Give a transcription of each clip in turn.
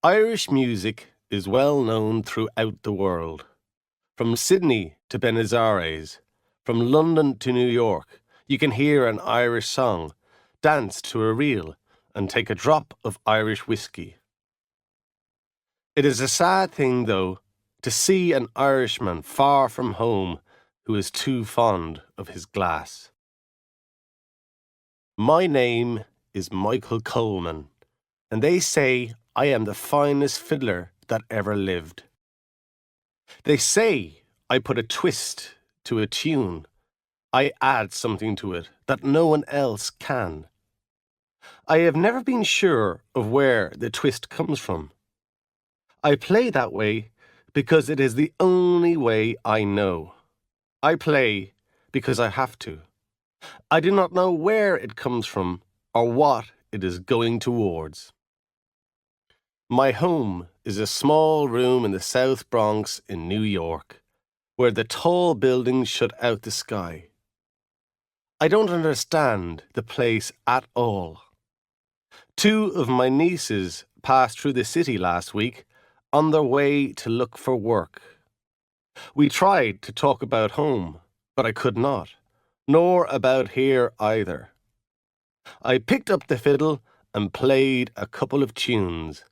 Irish music is well known throughout the world. From Sydney to Buenos Aires, from London to New York, you can hear an Irish song, dance to a reel, and take a drop of Irish whiskey. It is a sad thing, though, to see an Irishman far from home who is too fond of his glass. My name is Michael Coleman, and they say I am the finest fiddler that ever lived. They say I put a twist to a tune. I add something to it that no one else can. I have never been sure of where the twist comes from. I play that way because it is the only way I know. I play because I have to. I do not know where it comes from or what it is going towards. My home is a small room in the South Bronx in New York, where the tall buildings shut out the sky. I don't understand the place at all. 2 of my nieces passed through the city last week on their way to look for work. We tried to talk about home, but I could not, nor about here either. I picked up the fiddle and played a couple of tunes,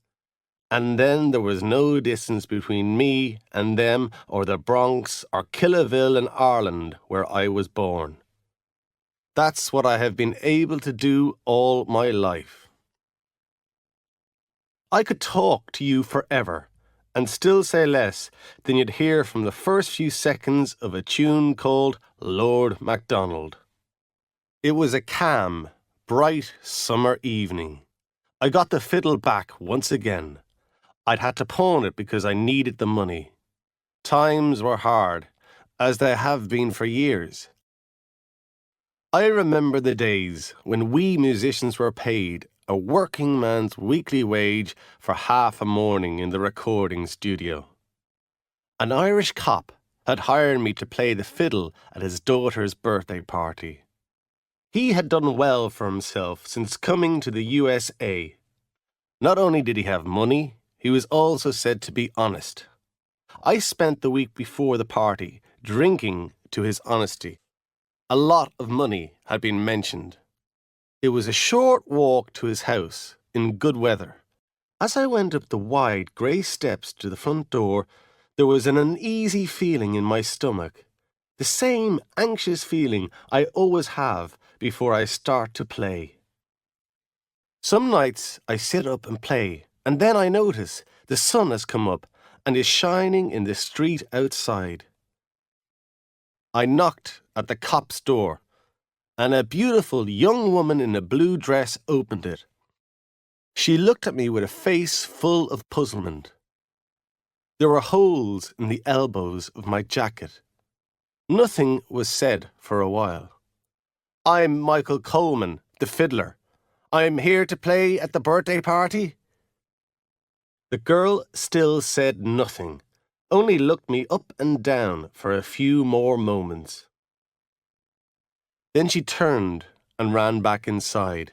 and then there was no distance between me and them or the Bronx or Killaville in Ireland where I was born. That's what I have been able to do all my life. I could talk to you forever and still say less than you'd hear from the first few seconds of a tune called Lord MacDonald. It was a calm, bright summer evening. I got the fiddle back once again. I'd had to pawn it because I needed the money. Times were hard, as they have been for years. I remember the days when we musicians were paid a working man's weekly wage for half a morning in the recording studio. An Irish cop had hired me to play the fiddle at his daughter's birthday party. He had done well for himself since coming to the USA. Not only did he have money, he was also said to be honest. I spent the week before the party drinking to his honesty. A lot of money had been mentioned. It was a short walk to his house in good weather. As I went up the wide grey steps to the front door, there was an uneasy feeling in my stomach. The same anxious feeling I always have before I start to play. Some nights I sit up and play, and then I notice the sun has come up and is shining in the street outside. I knocked at the cop's door, and a beautiful young woman in a blue dress opened it. She looked at me with a face full of puzzlement. There were holes in the elbows of my jacket. Nothing was said for a while. "I'm Michael Coleman, the fiddler. I'm here to play at the birthday party." The girl still said nothing, only looked me up and down for a few more moments. Then she turned and ran back inside.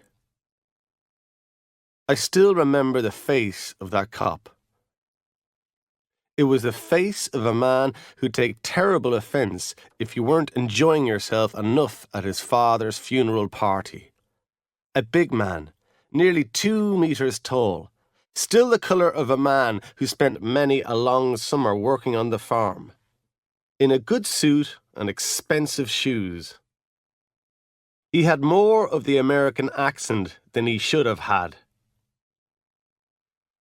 I still remember the face of that cop. It was the face of a man who'd take terrible offence if you weren't enjoying yourself enough at his father's funeral party. A big man, nearly 2 meters tall, still the colour of a man who spent many a long summer working on the farm, in a good suit and expensive shoes. He had more of the American accent than he should have had.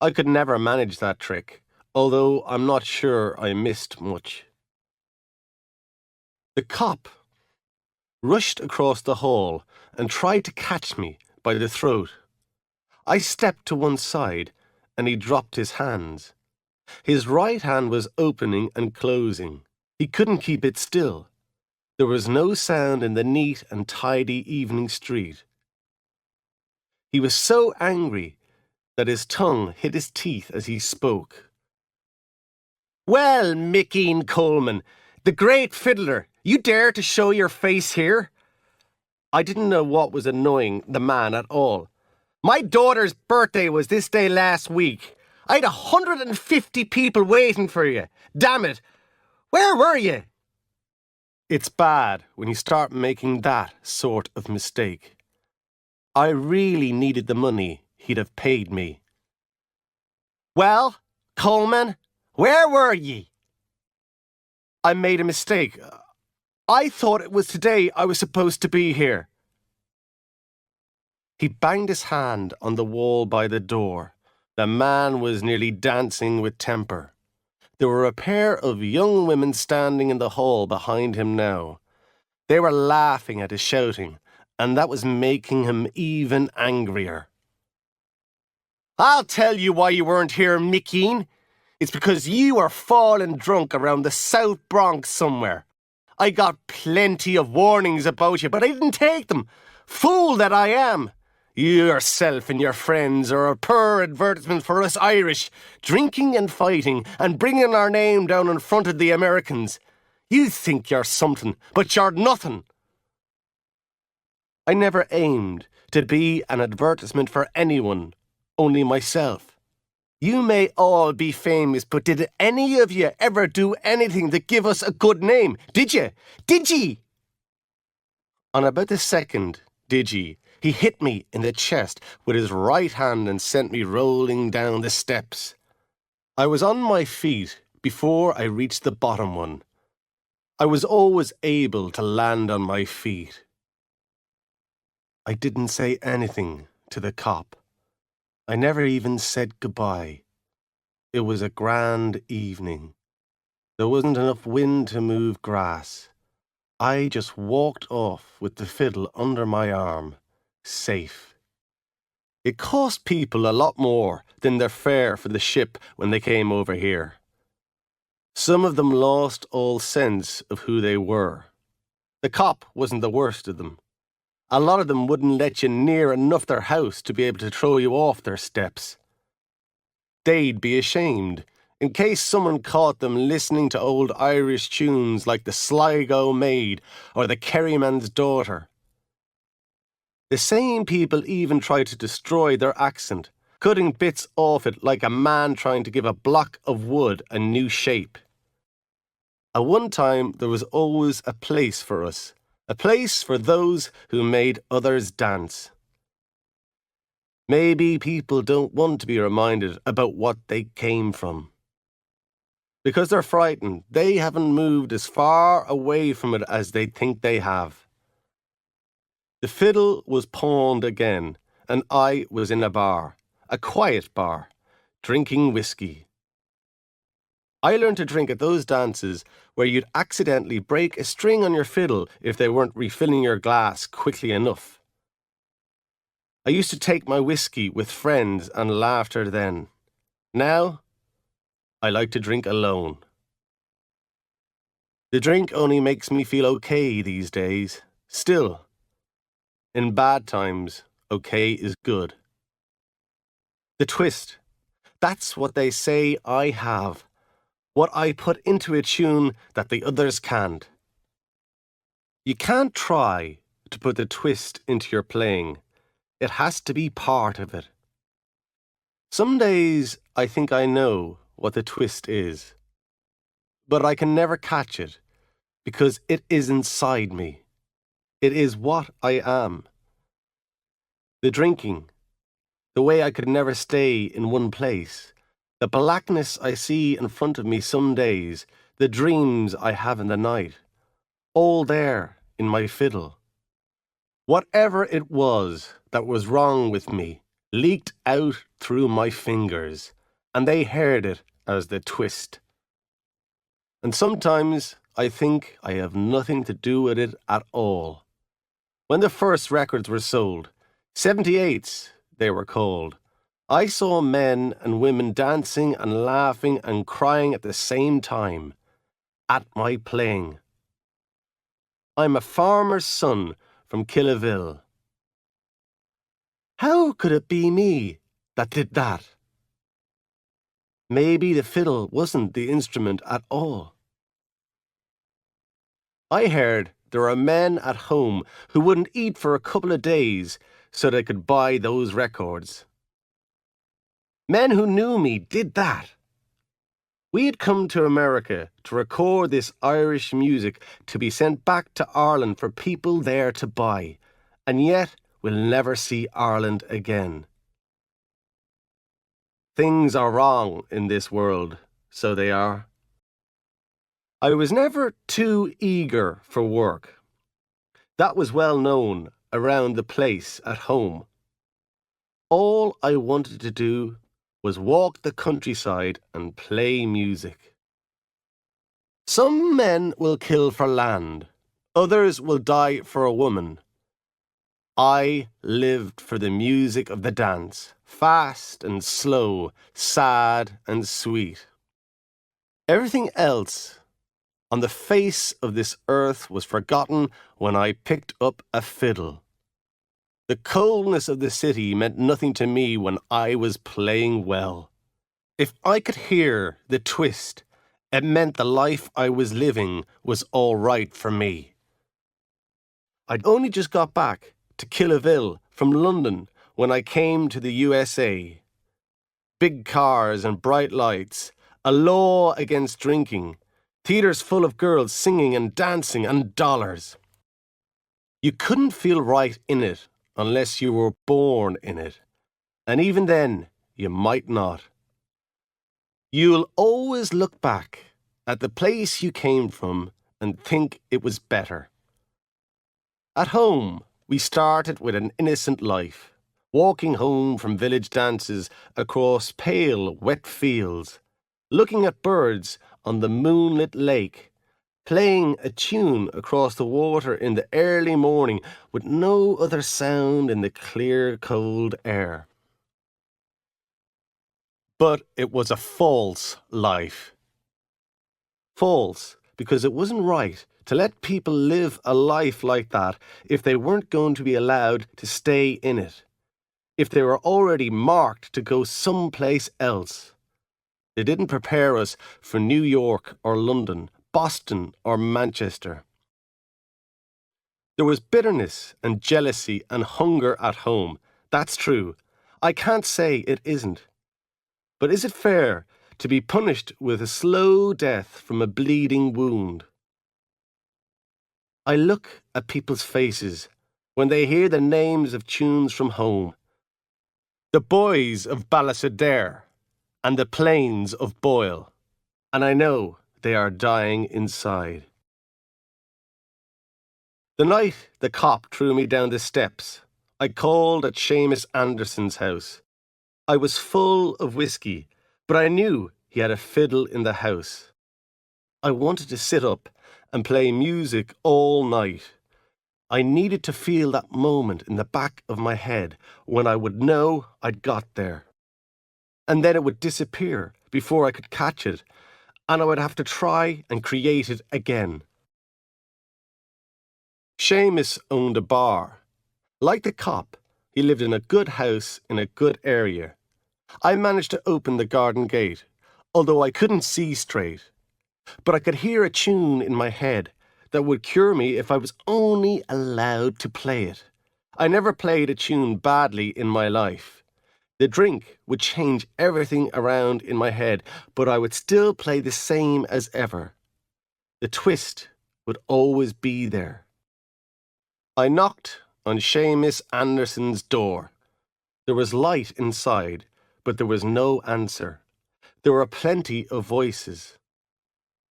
I could never manage that trick, although I'm not sure I missed much. The cop rushed across the hall and tried to catch me by the throat. I stepped to one side and he dropped his hands. His right hand was opening and closing. He couldn't keep it still. There was no sound in the neat and tidy evening street. He was so angry that his tongue hit his teeth as he spoke. "Well, Mickeen Coleman, the great fiddler, you dare to show your face here?" I didn't know what was annoying the man at all. "My daughter's birthday was this day last week. I'd 150 people waiting for you. Damn it. Where were you? It's bad when you start making that sort of mistake. I really needed the money he'd have paid me. Well, Coleman, where were ye? I made a mistake. I thought it was today I was supposed to be here. He banged his hand on the wall by the door. The man was nearly dancing with temper. There were a pair of young women standing in the hall behind him now. They were laughing at his shouting, and that was making him even angrier. I'll tell you why you weren't here, Mickeen. It's because you were falling drunk around the South Bronx somewhere. I got plenty of warnings about you, but I didn't take them. Fool that I am. You yourself and your friends are a poor advertisement for us Irish, drinking and fighting and bringing our name down in front of the Americans. You think you're something, but you're nothing. I never aimed to be an advertisement for anyone, only myself. You may all be famous, but did any of you ever do anything to give us a good name? Did you? Did ye? On about the second, did ye, he hit me in the chest with his right hand and sent me rolling down the steps. I was on my feet before I reached the bottom one. I was always able to land on my feet. I didn't say anything to the cop. I never even said goodbye. It was a grand evening. There wasn't enough wind to move grass. I just walked off with the fiddle under my arm, safe. It cost people a lot more than their fare for the ship when they came over here. Some of them lost all sense of who they were. The cop wasn't the worst of them. A lot of them wouldn't let you near enough their house to be able to throw you off their steps. They'd be ashamed in case someone caught them listening to old Irish tunes like the Sligo Maid or the Kerryman's Daughter. The same people even tried to destroy their accent, cutting bits off it like a man trying to give a block of wood a new shape. At one time, there was always a place for us, a place for those who made others dance. Maybe people don't want to be reminded about what they came from. Because they're frightened, they haven't moved as far away from it as they think they have. The fiddle was pawned again, and I was in a bar, a quiet bar, drinking whiskey. I learned to drink at those dances where you'd accidentally break a string on your fiddle if they weren't refilling your glass quickly enough. I used to take my whiskey with friends and laughter then. Now, I like to drink alone. The drink only makes me feel okay these days. Still, in bad times, okay is good. The twist, that's what they say I have. What I put into a tune that the others can't. You can't try to put the twist into your playing. It has to be part of it. Some days I think I know what the twist is, but I can never catch it because it is inside me. It is what I am. The drinking, the way I could never stay in one place, the blackness I see in front of me some days, the dreams I have in the night, all there in my fiddle. Whatever it was that was wrong with me leaked out through my fingers, and they heard it as the twist. And sometimes I think I have nothing to do with it at all. When the first records were sold, 78s they were called, I saw men and women dancing and laughing and crying at the same time, at my playing. I'm a farmer's son from Killaville. How could it be me that did that? Maybe the fiddle wasn't the instrument at all. I heard there are men at home who wouldn't eat for a couple of days so they could buy those records. Men who knew me did that. We had come to America to record this Irish music to be sent back to Ireland for people there to buy, and yet we'll never see Ireland again. Things are wrong in this world, so they are. I was never too eager for work. That was well known around the place at home. All I wanted to do was walk the countryside and play music. Some men will kill for land, others will die for a woman. I lived for the music of the dance, fast and slow, sad and sweet. Everything else on the face of this earth was forgotten when I picked up a fiddle. The coldness of the city meant nothing to me when I was playing well. If I could hear the twist, it meant the life I was living was all right for me. I'd only just got back to Killaville from London when I came to the USA. Big cars and bright lights, a law against drinking, theatres full of girls singing and dancing, and dollars. You couldn't feel right in it unless you were born in it, and even then you might not. You'll always look back at the place you came from and think it was better. At home, we started with an innocent life, walking home from village dances across pale, wet fields, looking at birds on the moonlit lake, playing a tune across the water in the early morning with no other sound in the clear, cold air. But it was a false life. False because it wasn't right to let people live a life like that if they weren't going to be allowed to stay in it, if they were already marked to go someplace else. They didn't prepare us for New York or London, Boston or Manchester. There was bitterness and jealousy and hunger at home. That's true. I can't say it isn't. But is it fair to be punished with a slow death from a bleeding wound? I look at people's faces when they hear the names of tunes from home. The boys of Ballisadaire and the plains of Boyle, and I know they are dying inside. The night the cop threw me down the steps, I called at Seamus Anderson's house. I was full of whiskey, but I knew he had a fiddle in the house. I wanted to sit up and play music all night. I needed to feel that moment in the back of my head when I would know I'd got there. And then it would disappear before I could catch it, and I would have to try and create it again. Seamus owned a bar. Like the cop, he lived in a good house in a good area. I managed to open the garden gate, although I couldn't see straight. But I could hear a tune in my head that would cure me if I was only allowed to play it. I never played a tune badly in my life. The drink would change everything around in my head, but I would still play the same as ever. The twist would always be there. I knocked on Seamus Anderson's door. There was light inside, but there was no answer. There were plenty of voices.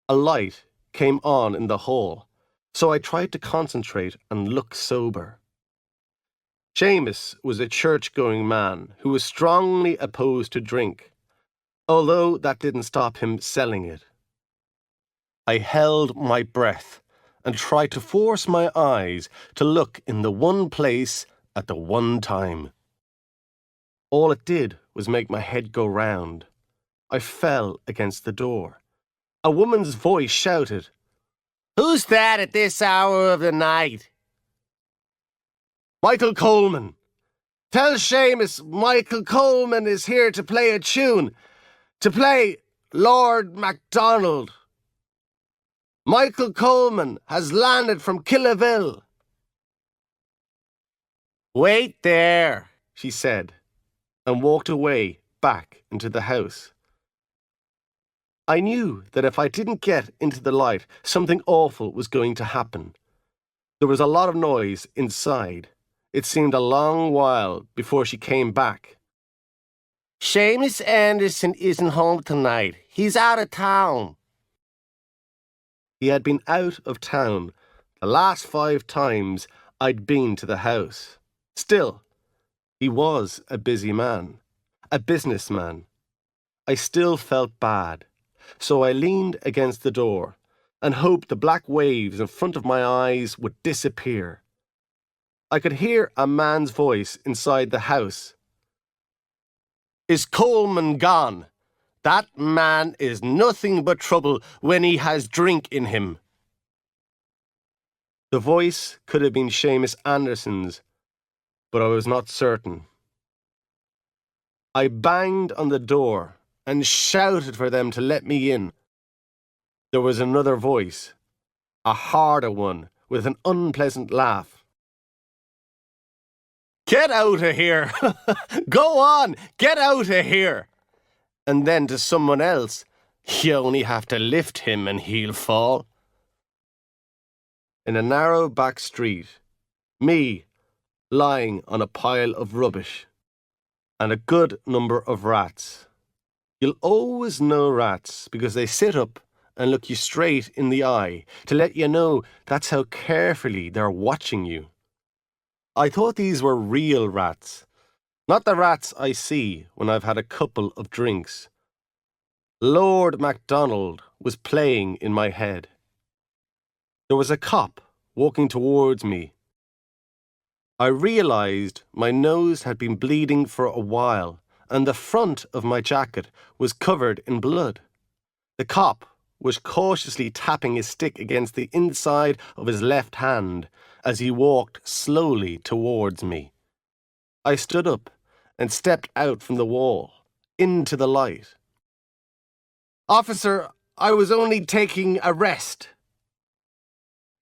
A light came on in the hall, so I tried to concentrate and look sober. Seamus was a church-going man who was strongly opposed to drink, although that didn't stop him selling it. I held my breath and tried to force my eyes to look in the one place at the one time. All it did was make my head go round. I fell against the door. A woman's voice shouted, "Who's that at this hour of the night?" "Michael Coleman. Tell Seamus Michael Coleman is here to play a tune. To play Lord MacDonald. Michael Coleman has landed from Killaville." "Wait there," she said, and walked away back into the house. I knew that if I didn't get into the light, something awful was going to happen. There was a lot of noise inside. It seemed a long while before she came back. "Seamus Anderson isn't home tonight. He's out of town." He had been out of town the last 5 times I'd been to the house. Still, he was a busy man, a businessman. I still felt bad, so I leaned against the door and hoped the black waves in front of my eyes would disappear. I could hear a man's voice inside the house. "Is Coleman gone? That man is nothing but trouble when he has drink in him." The voice could have been Seamus Anderson's, but I was not certain. I banged on the door and shouted for them to let me in. There was another voice, a harder one, with an unpleasant laugh. "Get out of here! Go on, get out of here!" And then to someone else, "You only have to lift him and he'll fall." In a narrow back street, me lying on a pile of rubbish, and a good number of rats. You'll always know rats because they sit up and look you straight in the eye to let you know that's how carefully they're watching you. I thought these were real rats, not the rats I see when I've had a couple of drinks. Lord MacDonald was playing in my head. There was a cop walking towards me. I realised my nose had been bleeding for a while, and the front of my jacket was covered in blood. The cop was cautiously tapping his stick against the inside of his left hand as he walked slowly towards me. I stood up and stepped out from the wall, into the light. "Officer, I was only taking a rest."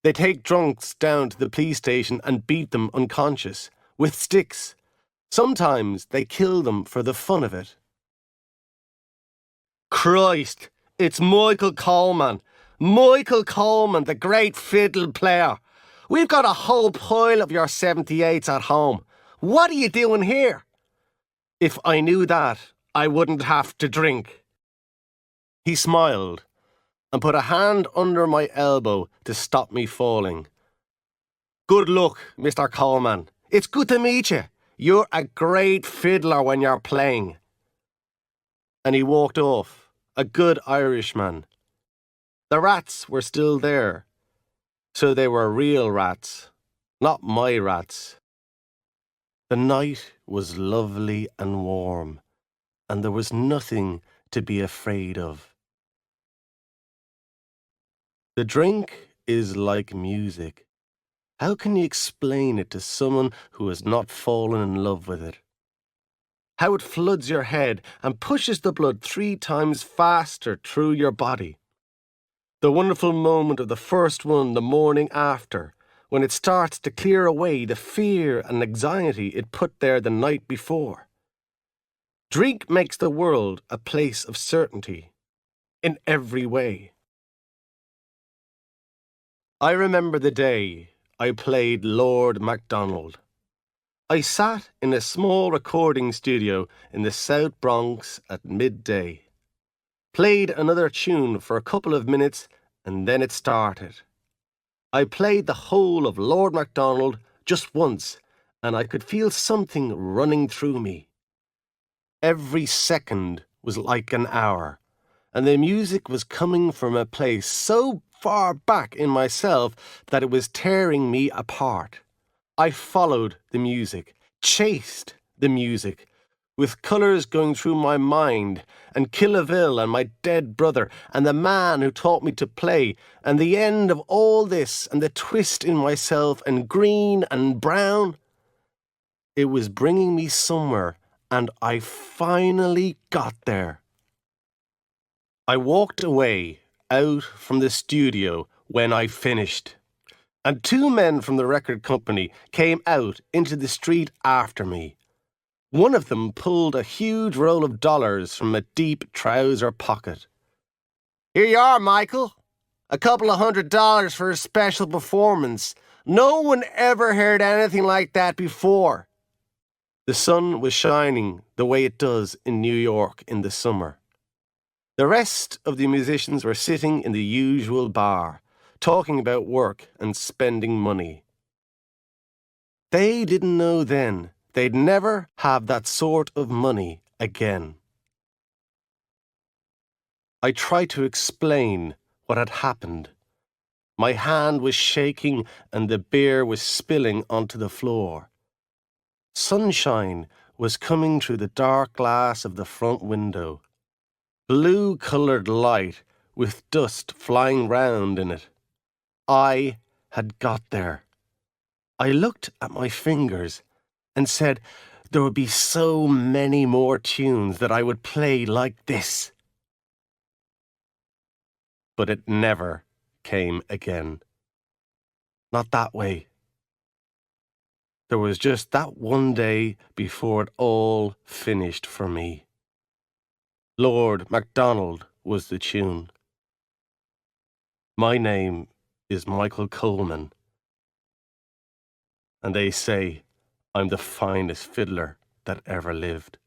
They take drunks down to the police station and beat them unconscious, with sticks. Sometimes they kill them for the fun of it. "Christ, it's Michael Coleman. Michael Coleman, the great fiddle player. We've got a whole pile of your 78s at home. What are you doing here?" "If I knew that, I wouldn't have to drink." He smiled and put a hand under my elbow to stop me falling. "Good luck, Mr. Coleman. It's good to meet you. You're a great fiddler when you're playing." And he walked off, a good Irishman. The rats were still there, so they were real rats, not my rats. The night was lovely and warm, and there was nothing to be afraid of. The drink is like music. How can you explain it to someone who has not fallen in love with it? How it floods your head and pushes the blood 3 times faster through your body. The wonderful moment of the first one the morning after, when it starts to clear away the fear and anxiety it put there the night before. Drink makes the world a place of certainty, in every way. I remember the day I played Lord MacDonald. I sat in a small recording studio in the South Bronx at midday. Played another tune for a couple of minutes and then it started. I played the whole of Lord MacDonald just once and I could feel something running through me. Every second was like an hour, and the music was coming from a place so far back in myself that it was tearing me apart. I followed the music, chased the music, with colours going through my mind, and Killaville and my dead brother, and the man who taught me to play, and the end of all this, and the twist in myself, and green and brown. It was bringing me somewhere, and I finally got there. I walked away out from the studio when I finished, and 2 men from the record company came out into the street after me. One of them pulled a huge roll of dollars from a deep trouser pocket. "Here you are, Michael. A couple of $100 for a special performance. No one ever heard anything like that before." The sun was shining the way it does in New York in the summer. The rest of the musicians were sitting in the usual bar, talking about work and spending money. They didn't know then they'd never have that sort of money again. I tried to explain what had happened. My hand was shaking and the beer was spilling onto the floor. Sunshine was coming through the dark glass of the front window. Blue-coloured light with dust flying round in it. I had got there. I looked at my fingers and said there would be so many more tunes that I would play like this. But it never came again. Not that way. There was just that one day before it all finished for me. Lord MacDonald was the tune. My name is Michael Coleman, and they say I'm the finest fiddler that ever lived.